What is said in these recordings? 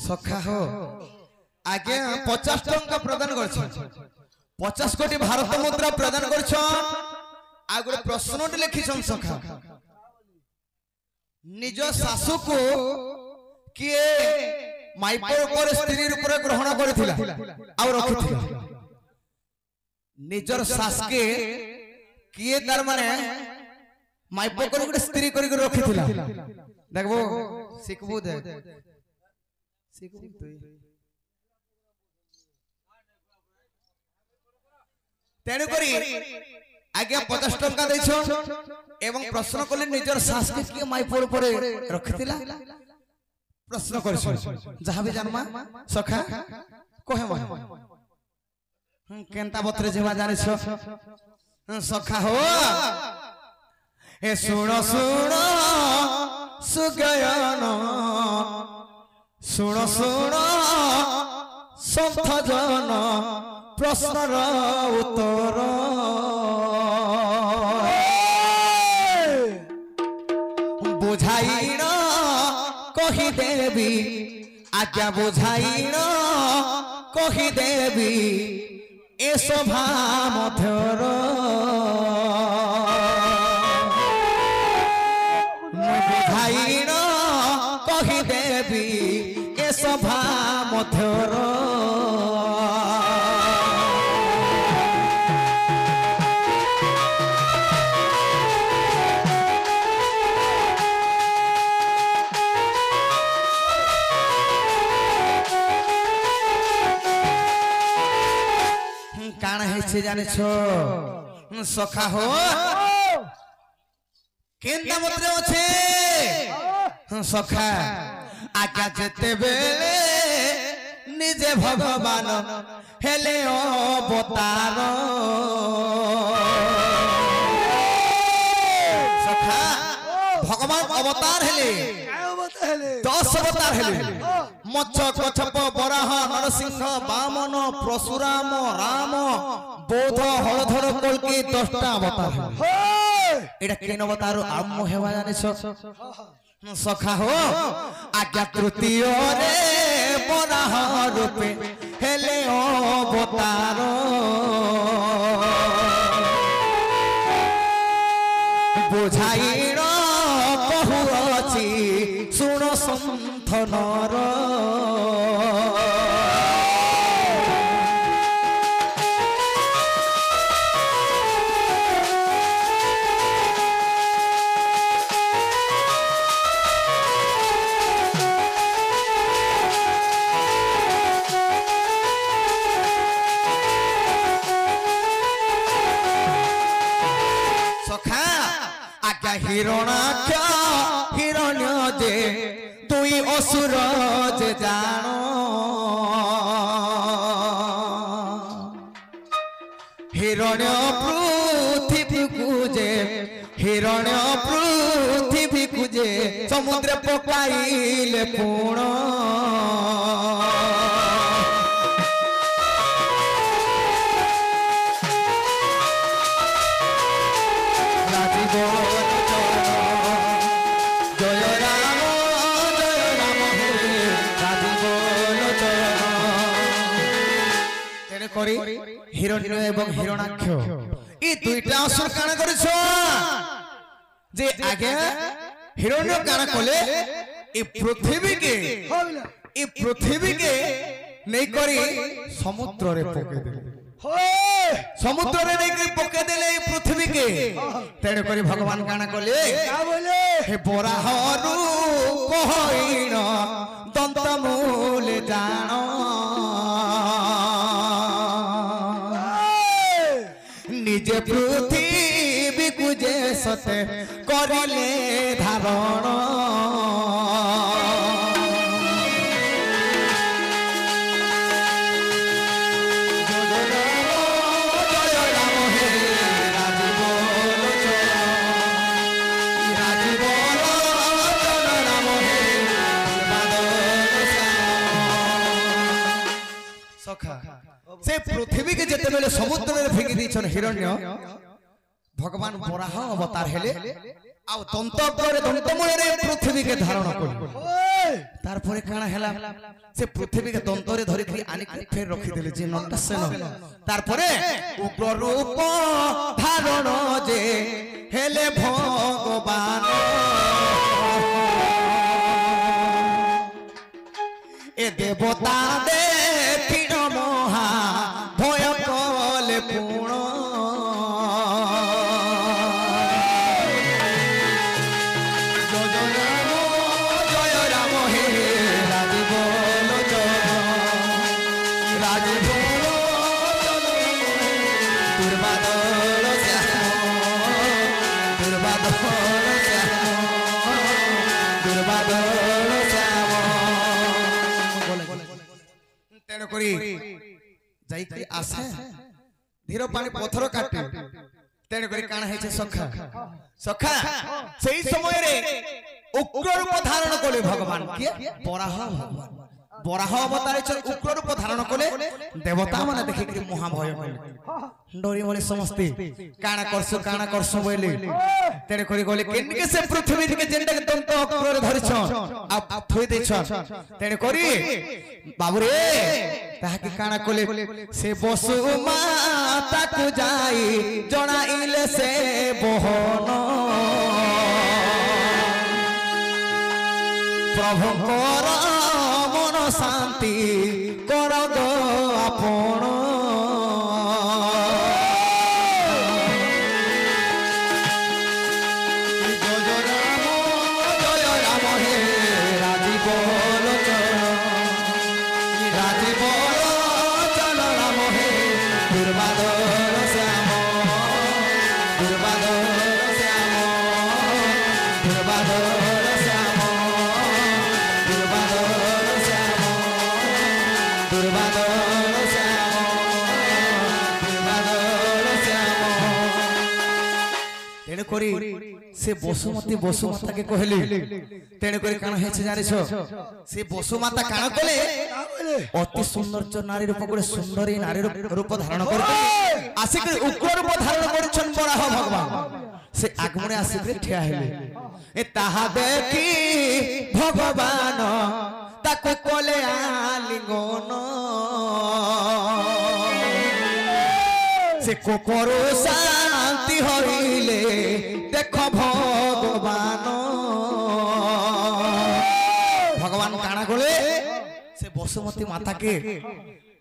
सखा हो आगे 50 टंका प्रदान कर 50 कोटी भारत मुद्रा प्रदान कर गोटे प्रश्न लिखी सखा निज सासू को किए माइपर स्त्री रूप ग्रहण कर निजर सास के किए तार माने माइपर कर गोटे स्त्री कर रखी देखबो सिखबो दे सिखबो तू तेणु करी आगे 50 टंका देछो एवं प्रश्न कले निजर सास के किए माइपर पर रखितिला प्रश्न करछो जहा भी जन्मा सखा कहे म केनता बत्रे जेमा जाने छो सखा हो ए सुनो सुनो सुगयन सुनो सुनो संथ जन प्रश्नर उत्तर बुझाई न कही देवी आज्ञा बुझाई न कही देवी ए सभा मध्यर बुझाई न कही देवी ए सभा मध्यर जाने छो सखा हो केनता मतरे अच्छे सखा आज्ञा जेते बेले निजे भगवान हेले अवतार सखा भगवान अवतार हेले 10 अवतार हेले मच्छ कच्छप बराह नरसिंह वामन परशुराम राम बोध हलधर कल्की 10टा अवतार एटा केन अवतार आरंभ हेवा जाने सखा हो आज्ञा तृतीय रे बराह रूपे हेले अवतार बुझाई न कहु अछि सुन संथनर हिरणाक्ष हिरण्य जे तुई असुर जे जान हिरण्य पृथ्वी कुजे हिरण्य पृथ्वी कुजे समुद्र पकाइले पुण हिरण्य एवं हिरणाक्ष ई दुईटा असुर काना करिसो जे आगे हिरण्य काना कोले ई पृथ्वी के नै करी समुद्र रे पके देले समुद्र रे नै करी पके देले ई पृथ्वी के तेरे करी भगवान काना कोले का बोले हे बराहरु कहइन दंत मूल जानो निजे पृथ्वी कुजे सते करिले धारण से पृथ्वी के जेते बेले समुद्र में फेंकी दी छन हिरण्य भगवान बराह अवतार हेले आ दंत अग्र दंतमूल रे पृथ्वी के धारण कर तार परे काना हैला से पृथ्वी के दंत रे धरि के आनि फेर रखि देले जे नंटा सेन तार परे उग्र रूप धारण जे हेले भगवान ए देवता देखिन महा भय कले पूर्ण जय राम हे राज बोलो राज बोलो दुर्बादल श्याम दुर्बादल श्याम दुर्बादल श्याम तेणु करी जाई के आसे धीर पानी पत्थर काटे तेणु करी काना है सखा सखा सेही समय रे उग्र रूप धारण कले भगवान के बराह भगवान बराह अवतार उग्र रूप धारण कले देवता माने देखि के महा भय कले डरी बोले समस्ते काना करसु बोले तेरे करी गले केनके से पृथ्वी के जेंडा के दंत अग्र धरिछ आ थोई देछ तेरे करी बाबू रे ताहा के काना कले से बसु माता को जाई जणाइले से बहन प्रभु कर मन शांति कर गो आपण से बसुमती बसुमाता के कहली तेणे करी काना हेछ जानिछो से बसुमाता काना कले अति सुंदर नारी रूप गुडे सुंदरी नारी रूप धारण करते आसिक उग्र रूप धारण करछन बराह भगवान से आगमने आसिक ठिया हेले ए ताहा देखी भगवान ताको कले आलिंगन से कोकरो शांति हरिले देख भगवान भगवान काना गले से बसुमती माता के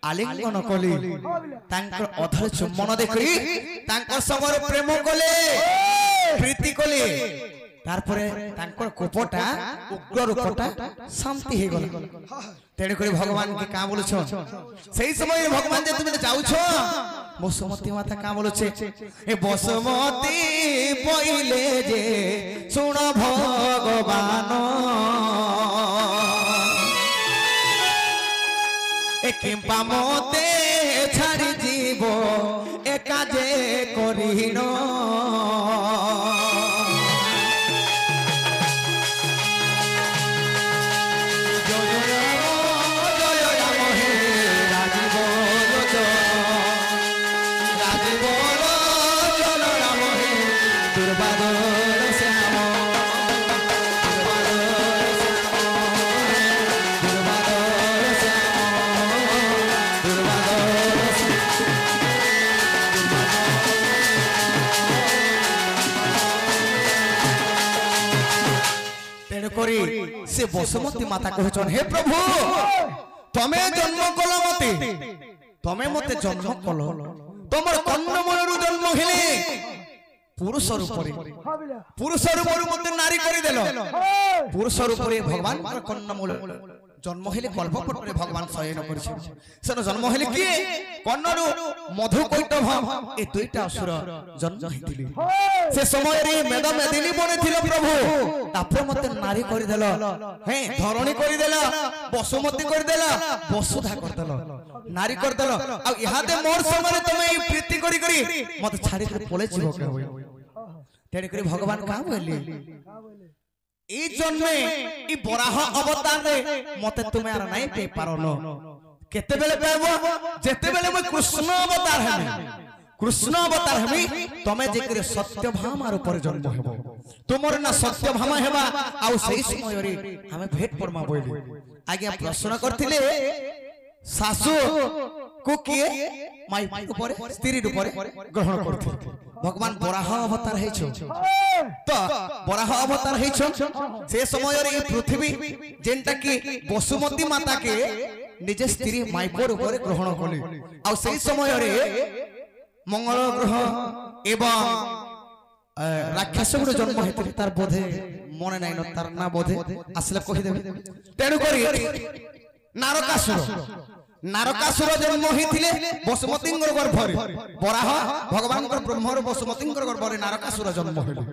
आलिंगन कले तांकर अधर चुम्बन देखि तांकर समर प्रेम कले प्रीति कले तारपरे तांकर कोपटा उग्र रूपटा शांति हे गल तेणे करी भगवान के का बोलछो सही समय भगवान जे तुमे जाउछो बसुमती माता का बोलछे ए बसुमती पहिले जे सुन भगवान ए किंपा मते छाड़ी जीव एका जे करिनो से बसुमती माता कहछन हे प्रभु तमे जन्म कलो मते तमे मते जन्म कलो तमर कन्नमूलरु जन्म हेले पुरुष रूपरे मते नारी करि देलो पुरुष रूपरे भगवान कन्नमूल जन्म हेले कल्पपटरे भगवान शयन करछन सेन जन्म हेले किए कन्नरु मधु कैटभ ए दुईटा असुर जन्म हेतिले से समय रे मेद मेदिनी बनेथिलो प्रभु तापर मते नारी करि देलो हे धरणी करि देला बसुमती करि देला वसुधा कर देलो नारी कर देलो आ इहाते मोर समय तमे प्रीति करि करि मते छाडी के पळे जीव के होय तेरे करी भगवान का बोली ई जन्मे ई बराह अवतार रे मते तुमे आर नाही पे पारनो केते बेले पाबो जेते बेले म कृष्ण अवतार हेमे कृष्ण अवतार हेबी तमे जेकर सत्यभामार ऊपर जन्म हेबो तुमर ना सत्यभामा हेबा आउ सही समय रे हमें भेट परमा बोली आज्ञा प्रश्न करथिले सासु को किए माई ऊपर स्त्री ऊपर ग्रहण करथिले भगवान बराह अवतार हेछो तो बराह अवतार हेछो से समय रे पृथ्वी जेंटा की वसुमती माता के निजे स्त्री माईपुर ऊपर ग्रहण कले आ सही समय रे मंगल ग्रह एवं राक्षस गुड़ जन्म हेतु तार बोधे मन नाइन तार ना बोधे आसले कहि देबे तेनु करी नारकासुर जन्म हेतिले वसुमती गर्भ रे बराह भगवान ब्रह्म वसुमती गर्भ रे नारकासुर जन्म हेले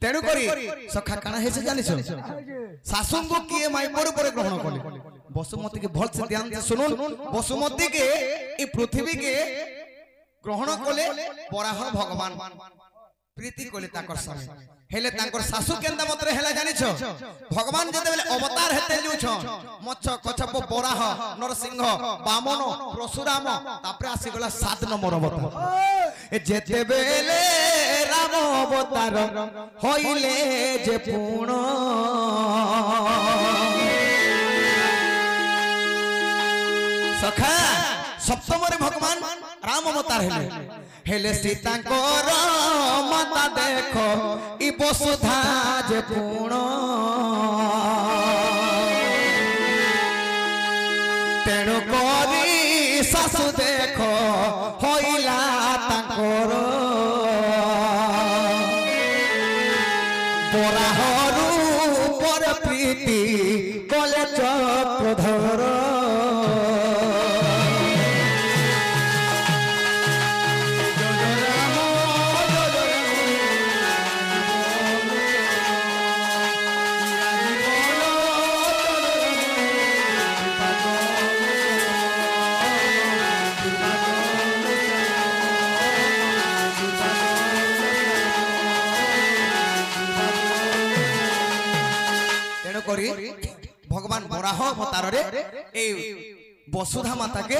तेनु करी सखा काना हे से जानिछ सासु को किए माईपुर ऊपर ग्रहण कले वसुमती के भल से ध्यान से सुनुन वसुमती के ई पृथ्वी के ग्रहण कले बराह भगवान प्रीति कले ताकर सामने हेले ताकर सासु केंदा मतरे हेला जानिछ भगवान जते बेले अवतार हेते जुछ मच्छ कच्छप बराह नरसिंह वामन परशुराम तापरे आसी गला 7 नंबर अवतार ए जेते बेले राम अवतार होइले जे पूर्ण सखा सप्तम रे भगवान राम अवतार हेले सीता को माता देखो ई वसुधा जे पूर्ण तेणु करी सासु देखो होइला तांकर बराहरु पर प्रीति कले चक्रधर भगवान बराह अवतार रे ए वसुधा माता के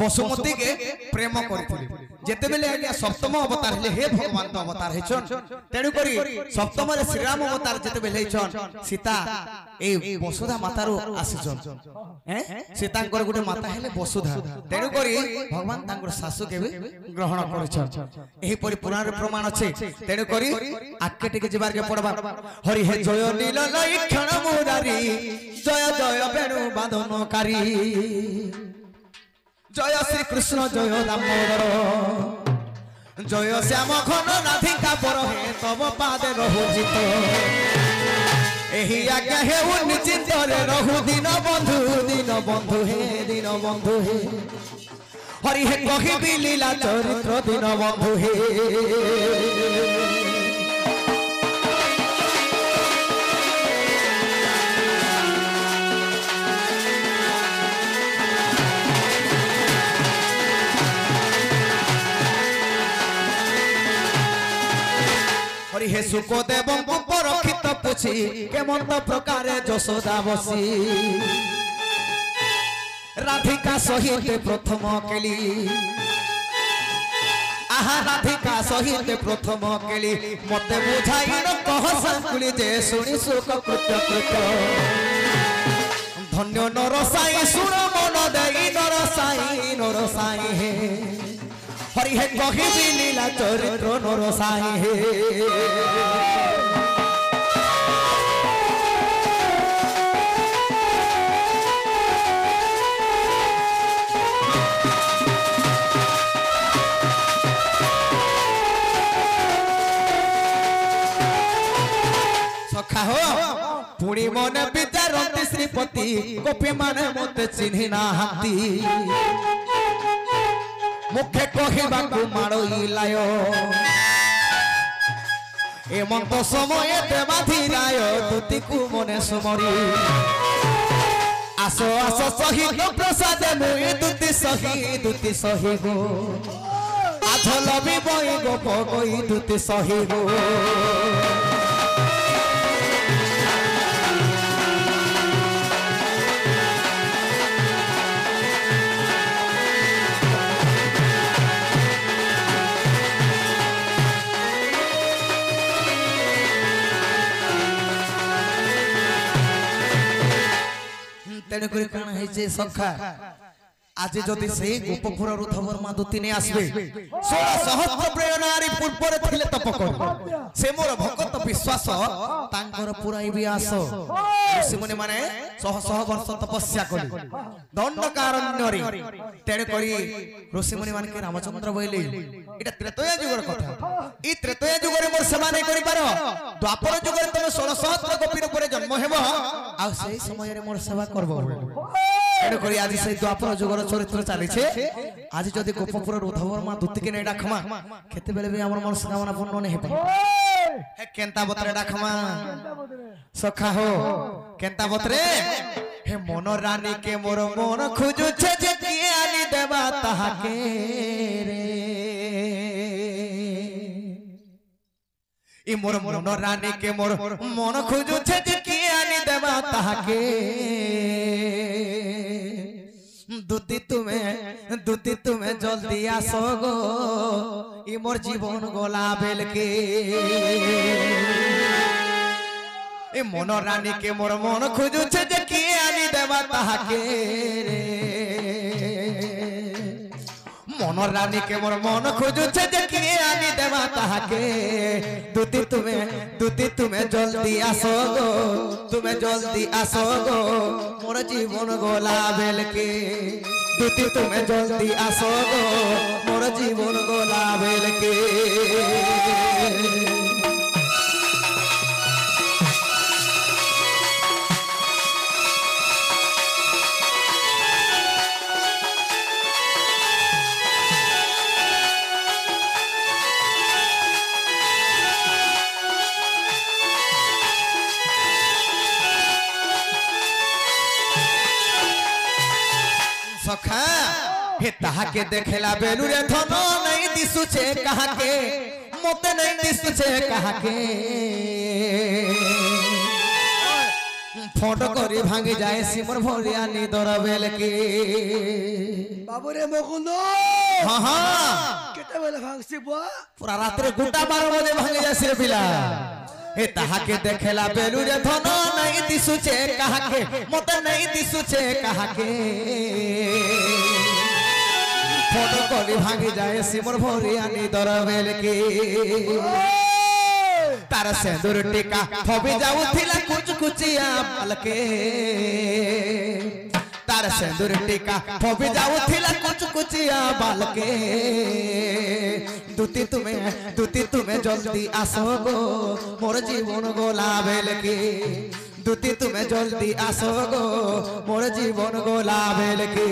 वसुमती के प्रेम करथिले जेते बेले आज्ञा सप्तम अवतार हेले हे भगवान तो अवतार हेछन तेनु करी सप्तम रे श्री राम अवतार जेते बेले हेछन सीता ए वसुधा माता रो आसीछन हैं सीतांकर गुटे माता हेले वसुधा तेनु करी भगवान तांकर सासु के भी ग्रहण करछन एही परि पुराण रे प्रमाण अछि तेनु करी आके टिके जिबार के पड़बा हरि हे जय नील लक्षण मुरारी जय जय वेणु बादनकारी जय श्री कृष्ण जय दामोदर जय श्याम घन राधिका पर हे तब पादे रहु जित एही आज्ञा हे निश्चिंत रे रहु दिन बंधु हे हरि हे कहि लीला चरित्र दिन बंधु हे हे सुखदेव परखित पुछि केमंत प्रकार यशोदा बसी राधिका सहित प्रथम केली आहा राधिका सहित प्रथम केली मते बुझाई न कह संकुली जे सुनि सुख कृत्य कृत्य धन्य नरसाई सुन मन देई नरसाई हे हरि हे कहि लीला चरित्र नरसाई हे सखा हो पुणी मन विचारती श्रीपति गोपी माने मते चिन्हि नाहंती मुखे कहिबाकु माड़ोइलाय एमंत समय देवाधिराय दूतीकु मने सुमरी आसो आसो सहित प्रसाद मुई दूती सही गो आधल भी बई गोप गई दूती सही गो तेणु करी काना हेचे सखा आज जदि से गोपपुर धर्मा दूती नहीं आसबे 16 सहस्र प्रेरणारी पूर्व थिले तपक से मोर भक्त विश्वास तांकर पुराई भी आस ऋषि मुनि माने शह शह वर्ष तपस्या करी दंडकारण्य तेणु करी ऋषि मुनि मान के रामचंद्र बोले एटा त्रेतया युगर कथा ई त्रेतया युगर मोर सेवा नहीं करि पारो द्वापर युगर तुम 16 सहस्र गोपीर ऊपर जन्म हेबो आ सेही समय रे मोर सेवा करबो तेणु करी आज से द्वापर युगर चरित्र चली आज जदि गोपपुर उद्धवर्मा दूती के नहीं डाकमा केते बेले भी हमर मनोकामना पूर्ण नहीं हे केंता बतरे डाकमा सखा हो केंता बतरे हे मन रानी के मोर मन खोजु छे जे किए आनी देबा ताहाके रे ई मोर मन रानी के मोर मन खोजु छे जे किए आनी देबा ताहाके दूती तुम्हें जल्दी आसो गो ई मोर जीवन गोला बेल के ए मन रानी के मोर मन खोजु छे जे की आनी देबा ताहाके रे मन रानी के मोर मन खोजु छे जे की आनी देबा ताहाके दूती तुम्हें जल्दी आसो गो तुम्हें जल्दी आसो गो मोर जीवन गोला बेल के दूती तुम्हें जल्दी आसो गो मोर जीवन गोला बेल के सखा हे ताहा के देखेला बेलू रे धन नहीं दिसु छे कहा के मोते नहीं दिसु छे कहा के फोटो करी भांगी जाए सिमर भरिया निदर बेल के बाबू रे मुकुंद हां हां केते बेले भांगसी बुआ पूरा रात रे गुटा 12 बजे भांगी जाए सिर पिला हे ताहा के देखेला बेलू रे धन नहीं दिसु छे कहा के मोते नहीं दिसु छे कहा के फोटो करी भांगी जाए सिमर भरिया निदर बेल के तार सिंदूर टीका फबी जाउथिला कुछ कुचिया बालके तार सिंदूर टीका फबी जाउथिला कुछ कुचिया बालके दूती तुम्हें जल्दी आसो गो मोर जीवन गोला बेल के दूती तुम्हें जल्दी आसो गो मोर जीवन गोला बेल के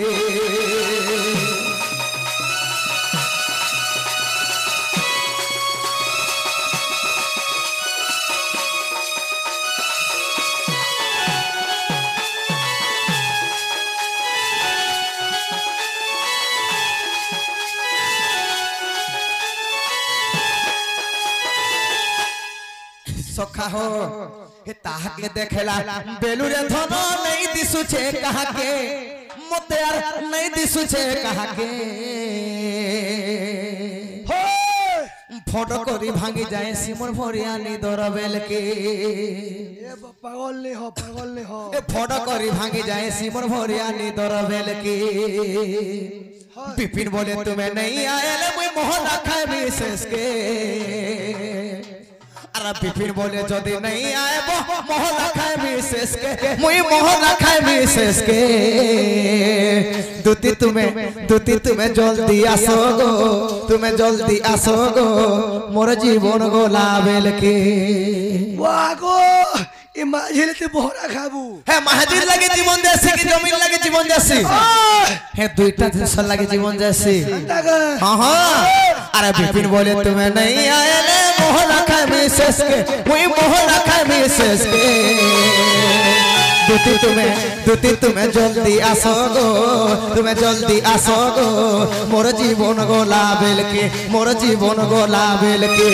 सखा हो हे ताहा के देखेला बेलू रे धन नहीं दिसु छे कहा के मोते यार नहीं दिसु छे कहा के हो फोटो करी भांगी जाए सिमर भरिया निदर बेल के ए पागल नहीं हो ए फोटो करी भांगी जाए सिमर भरिया निदर बेल के बिपिन बोले तुम्हें नहीं आयल मुई मोहन रखा विशेष के अरे बिपिन बोले जदि नहीं आए मोहन रखाए विशेष के मुई मोहन रखाए विशेष के दूती तुम्हें जल्दी आसो गो तुम्हें जल्दी आसो गो मोर जीवन गोला बेल के वाह गो ए माझिले ते बोहरा खाबू हे महाजीर लगे जीवन जैसे की जमीन लगे जीवन जैसे हे दुईटा देश लगे जीवन जैसे हां हां अरे बिपिन बोले तुम्हें नहीं आए ले मोहन रखा विशेष के वही मोहन रखा विशेष के दूती तुम्हें जल्दी आसो गो तुम्हें जल्दी आसो गो मोर जीवन गोला बेल के मोर जीवन गोला बेल के